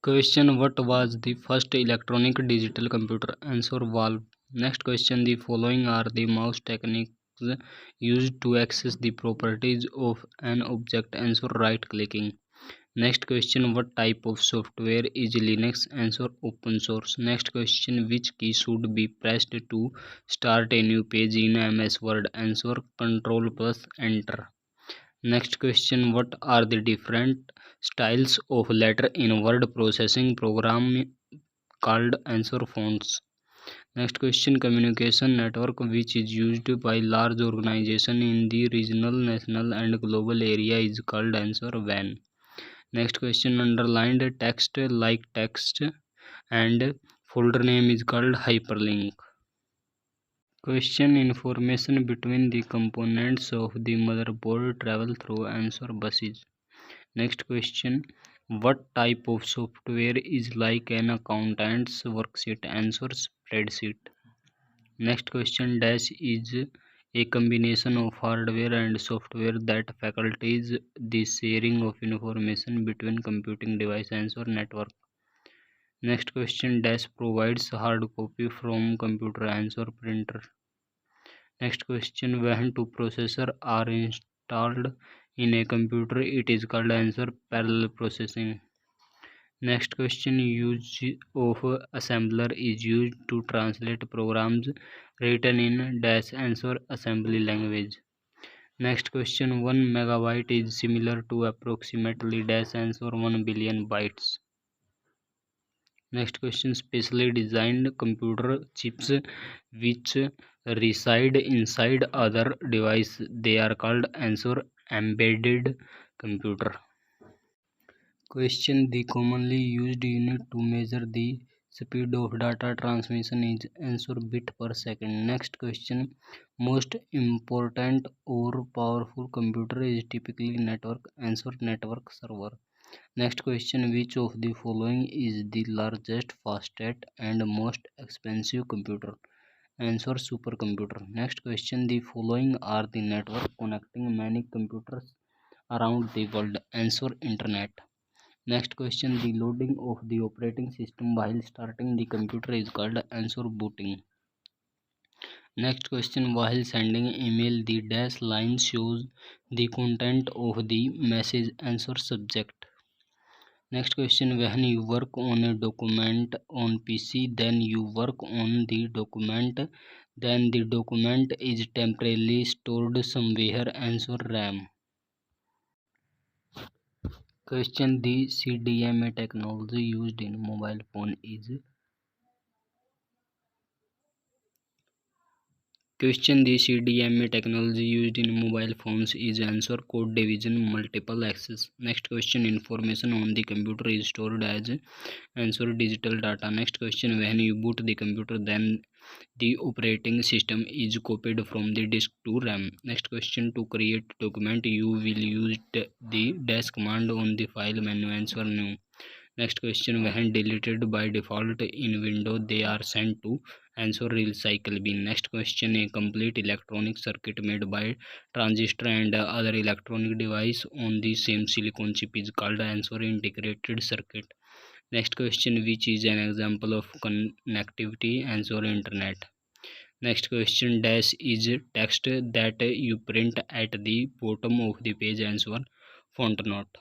Question: what was the first electronic digital computer? Answer: valve. Next question: the following are the mouse techniques used to access the properties of an object. Answer: right clicking. Next question: what type of software is Linux? Answer: open source. Next question: which key should be pressed to start a new page in MS Word? Answer: Control plus Enter. Next question: what are the different styles of letter in word processing program called? Answer: fonts. Next question: communication network which is used by large organization in the regional, national and global area is called? Answer: WAN. Next question: underlined text like text and folder name is called hyperlink. Question: information between the components of the motherboard travel through? Answer: buses. Next question: what type of software is like an accountant's worksheet? Answer: spreadsheet. Next question: dash is a combination of hardware and software that facilitates the sharing of information between computing devices. Answer: network. Next question: dash provides hard copy from computer. Answer: printer. Next question: when two processors are installed in a computer it is called? Answer: parallel processing. Next question: use of assembler is used to translate programs written in dash. Answer: assembly language. Next question: 1 megabyte is similar to approximately dash. Answer: 1 billion bytes. Next question: specially designed computer chips which reside inside other device, they are called? Answer: embedded computer. Question: the commonly used unit to measure the speed of data transmission is? Answer: bit per second. Next question: most important or powerful computer is typically network. Answer: network server. Next question: which of the following is the largest, fastest and most expensive computer? Answer: supercomputer. Next question: the following are the network connecting many computers around the world? Answer: internet. Next question: the loading of the operating system while starting the computer is called? Answer: booting. Next question: while sending email the dash line shows the content of the message. Answer: subject. Next question: when you work on a document on PC then you work on the document, then the document is temporarily stored somewhere. Answer: RAM. Question: the CDMA technology used in mobile phone is? Question: the CDMA technology used in mobile phones is? Answer: code division multiple access. Next question: information on the computer is stored as? Answer: digital data. Next question: when you boot the computer then the operating system is copied from the disk to RAM. Next question: to create document you will use the dash command on the file menu. Answer: new. Next question: when deleted by default in Windows they are sent to? Answer: recycle bin. Next question: a complete electronic circuit made by transistor and other electronic device on the same silicon chip is called? Answer: integrated circuit. Next question: which is an example of connectivity? Answer: internet. Next question: dash is text that you print at the bottom of the page. Answer: font note.